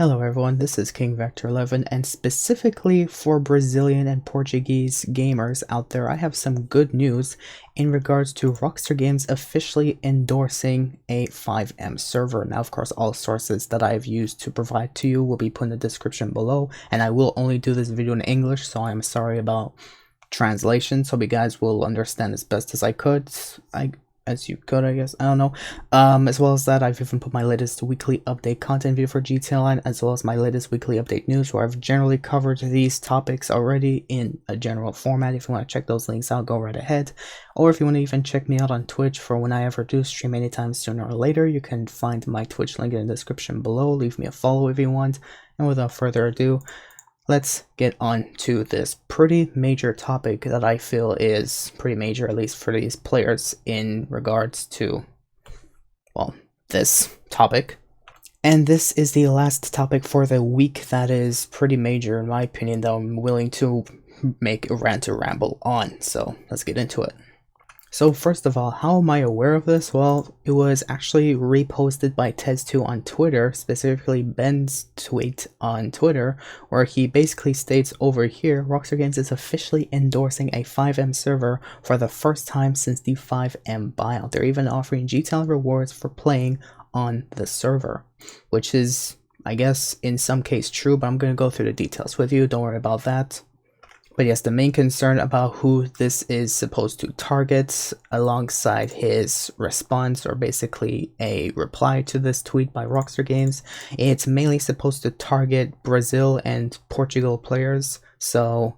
Hello everyone, this is King Vector 11, and specifically for Brazilian and Portuguese gamers out there, I have some good news in regards to Rockstar Games officially endorsing a FiveM server. Now, of course, all sources that I've used to provide to you will be put in the description below, and I will only do this video in English, so I'm sorry about translation. So you guys will understand as best as I could. I guess. I don't know. As well as that, I've even put my latest weekly update content video for GTA Online, as well as my latest weekly update news, where I've generally covered these topics already in a general format. If you want to check those links out, go right ahead. Or if you want to even check me out on Twitch for when I ever do stream anytime sooner or later, you can find my Twitch link in the description below. Leave me a follow if you want. And without further ado, let's get on to this pretty major topic that I feel is pretty major, at least for these players, in regards to, well, this topic. And this is the last topic for the week that is pretty major, in my opinion, that I'm willing to make a rant or ramble on. So let's get into it. So first of all, how am I aware of this? Well, it was actually reposted by Tez2 on Twitter, specifically Ben's tweet on Twitter, where he basically states over here, Rockstar Games is officially endorsing a FiveM server for the first time since the FiveM buyout. They're even offering GTL rewards for playing on the server, which is, I guess, in some case true, but I'm going to go through the details with you. Don't worry about that. But yes, the main concern about who this is supposed to target alongside his response, or basically a reply to this tweet by Rockstar Games, it's mainly supposed to target Brazil and Portugal players, so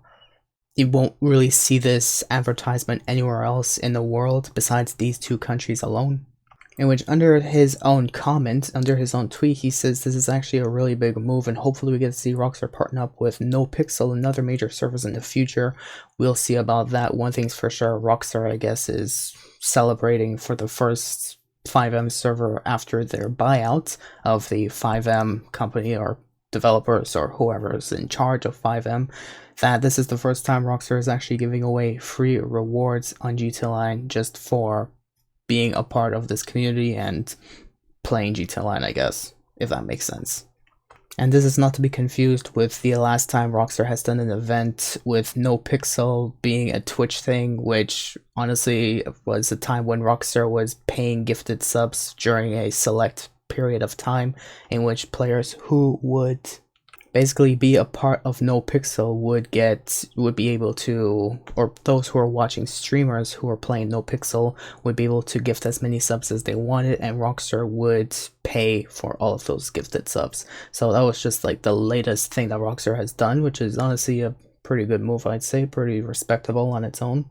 you won't really see this advertisement anywhere else in the world besides these two countries alone. In which, under his own comment, under his own tweet, he says this is actually a really big move, and hopefully we get to see Rockstar partner up with NoPixel and other major servers in the future. We'll see about that. One thing's for sure, Rockstar, I guess, is celebrating for the first FiveM server after their buyout of the FiveM company, or developers, or whoever's in charge of FiveM, that this is the first time Rockstar is actually giving away free rewards on GTA Online just for being a part of this community and playing GTA Online, I guess, if that makes sense. And this is not to be confused with the last time Rockstar has done an event with NoPixel being a Twitch thing, which honestly was a time when Rockstar was paying gifted subs during a select period of time, in which players who would basically be a part of NoPixel would be able to, or those who are watching streamers who are playing NoPixel would be able to gift as many subs as they wanted, and Rockstar would pay for all of those gifted subs. So that was just like the latest thing that Rockstar has done, which is honestly a pretty good move, I'd say, pretty respectable on its own.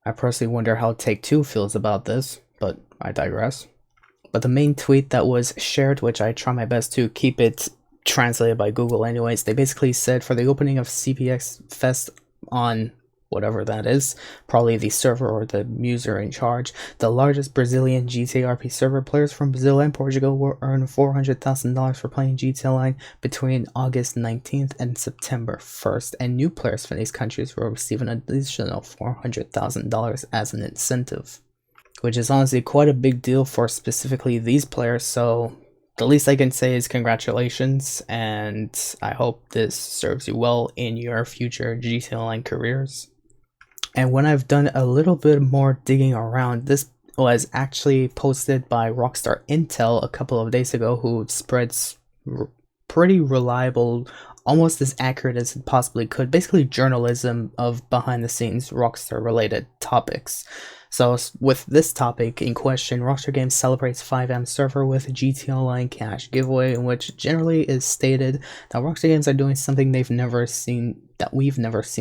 I personally wonder how Take-Two feels about this, but I digress. But the main tweet that was shared, which I try my best to keep it translated by Google anyways, they basically said, for the opening of CPX Fest on whatever that is, probably the server or the user in charge, the largest Brazilian GTA RP server, players from Brazil and Portugal will earn $400,000 for playing GTA Online between August 19th and September 1st, and new players from these countries will receive an additional $400,000 as an incentive, which is honestly quite a big deal for specifically these players. So the least I can say is congratulations, and I hope this serves you well in your future GTA Online careers. And when I've done a little bit more digging around, this was actually posted by Rockstar Intel a couple of days ago, who spreads pretty reliable, almost as accurate as it possibly could, basically journalism of behind the scenes Rockstar related topics. So with this topic in question, Rockstar Games celebrates FiveM server with GTA Online cash giveaway, in which generally is stated that Rockstar Games are doing something we've never seen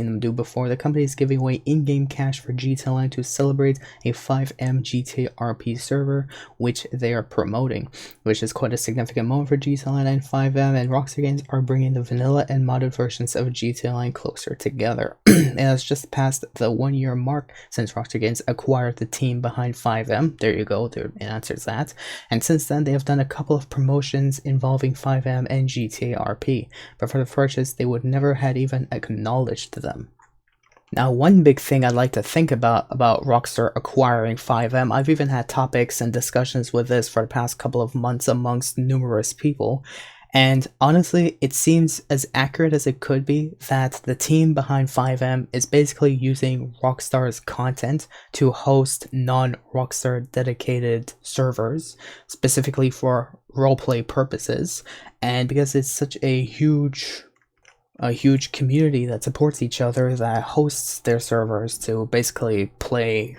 them do before. The company is giving away in-game cash for GTA Online to celebrate a FiveM GTA RP server, which they are promoting, which is quite a significant moment for GTA Online and FiveM, and Rockstar Games are bringing the vanilla and modded versions of GTA Online closer together. It has just passed the 1 year mark since Rockstar Games acquired the team behind FiveM. There you go, it answers that. And since then, they have done a couple of promotions involving FiveM and GTA RP, but for the purchase, they would never had even acknowledged them. Now, one big thing I'd like to think about Rockstar acquiring FiveM, I've even had topics and discussions with this for the past couple of months amongst numerous people, And honestly, it seems as accurate as it could be that the team behind FiveM is basically using Rockstar's content to host non-Rockstar dedicated servers, specifically for roleplay purposes. And because it's such a huge community that supports each other, that hosts their servers to basically play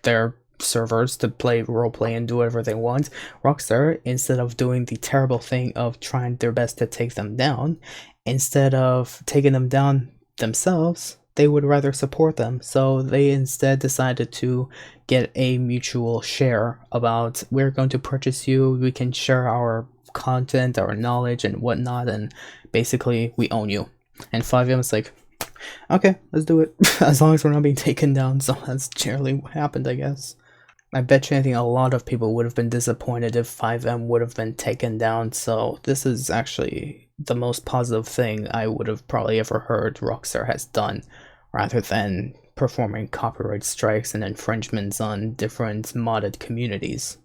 their servers to play roleplay and do whatever they want, Rockstar, instead of doing the terrible thing of trying their best to take them down, instead of taking them down themselves, they would rather support them. So they instead decided to get a mutual share about, we're going to purchase you, we can share our content, our knowledge and whatnot, and basically we own you. And FiveM is like, okay, let's do it. As long as we're not being taken down. So that's generally what happened, I guess. I bet you anything a lot of people would have been disappointed if FiveM would have been taken down, so this is actually the most positive thing I would have probably ever heard Rockstar has done, rather than performing copyright strikes and infringements on different modded communities.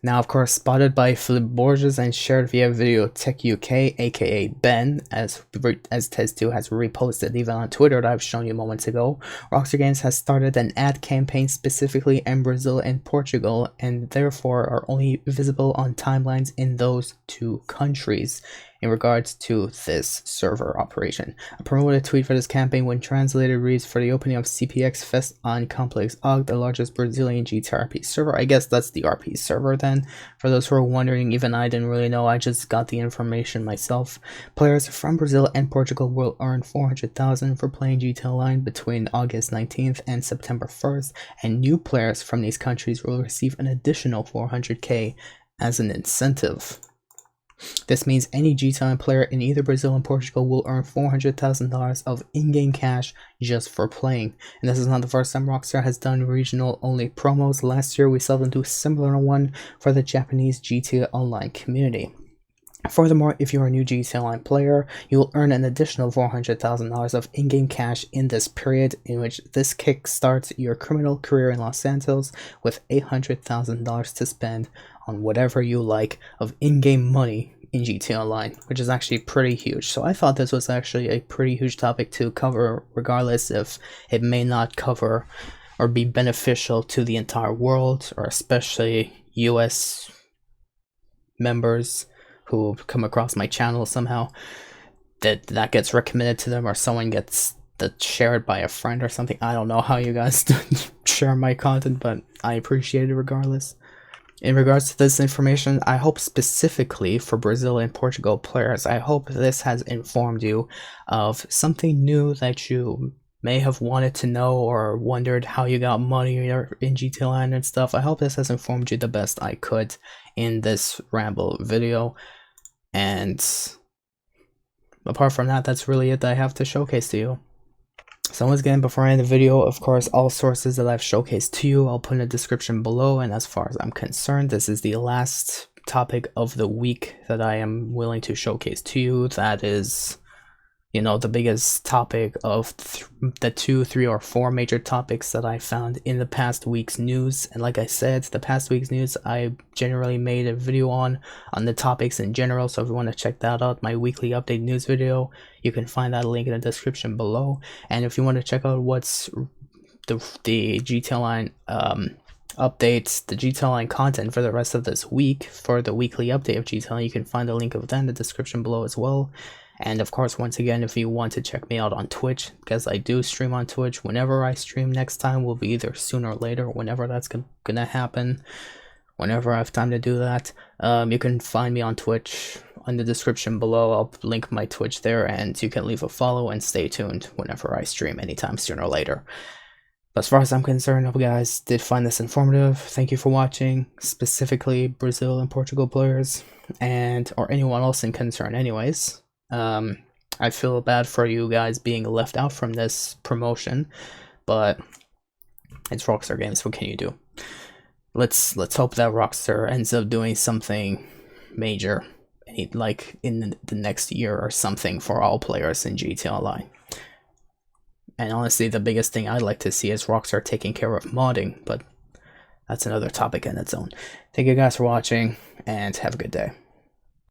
Now, of course, spotted by Philip Borges and shared via Video Tech UK, aka Ben, as Tez2 has reposted even on Twitter that I've shown you moments ago, Rockstar Games has started an ad campaign specifically in Brazil and Portugal, and therefore are only visible on timelines in those two countries. In regards to this server operation, a promoted tweet for this campaign, when translated, reads, for the opening of CPX Fest on Complex OG, the largest Brazilian GTRP server. I guess that's the RP server then. For those who are wondering, even I didn't really know, I just got the information myself. Players from Brazil and Portugal will earn 400,000 for playing GTA Online between August 19th and September 1st, and new players from these countries will receive an additional 400k as an incentive. This means any GTA player in either Brazil and Portugal will earn $400,000 of in-game cash just for playing. And this is not the first time Rockstar has done regional-only promos. Last year, we saw them do a similar one for the Japanese GTA Online community. Furthermore, if you're a new GTA Online player, you will earn an additional $400,000 of in-game cash in this period, in which this kickstarts your criminal career in Los Santos with $800,000 to spend on whatever you like of in-game money in GTA Online, which is actually pretty huge. So I thought this was actually a pretty huge topic to cover, regardless if it may not cover or be beneficial to the entire world, or especially US members who come across my channel somehow, that gets recommended to them, or someone gets that shared by a friend or something. I don't know how you guys share my content, but I appreciate it regardless. In regards to this information, I hope specifically for Brazil and Portugal players, I hope this has informed you of something new that you may have wanted to know, or wondered how you got money in GTA Online and stuff. I hope this has informed you the best I could in this ramble video. And apart from that, that's really it that I have to showcase to you. So once again, before I end the video, of course, all sources that I've showcased to you, I'll put in the description below. And as far as I'm concerned, this is the last topic of the week that I am willing to showcase to you. That is, you know, the biggest topic of the 2, 3, or 4 major topics that I found in the past week's news. And like I said, the past week's news, I generally made a video on the topics in general. So if you want to check that out, my weekly update news video, you can find that link in the description below. And if you want to check out what's the GTA Online updates, the GTA Online content for the rest of this week, for the weekly update of GTA Online, you can find the link of that in the description below as well. And of course, once again, if you want to check me out on Twitch, because I do stream on Twitch, whenever I stream next time will be either sooner or later, whenever that's gonna happen, whenever I have time to do that. You can find me on Twitch in the description below. I'll link my Twitch there, and you can leave a follow and stay tuned whenever I stream anytime sooner or later. But as far as I'm concerned, I hope you guys did find this informative. Thank you for watching, specifically Brazil and Portugal players, and or anyone else in concern anyways. I feel bad for you guys being left out from this promotion, but it's Rockstar Games. What can you do? Let's hope that Rockstar ends up doing something major, like in the next year or something, for all players in GTA Online. And honestly, the biggest thing I'd like to see is Rockstar taking care of modding, but that's another topic in its own. Thank you guys for watching, and have a good day.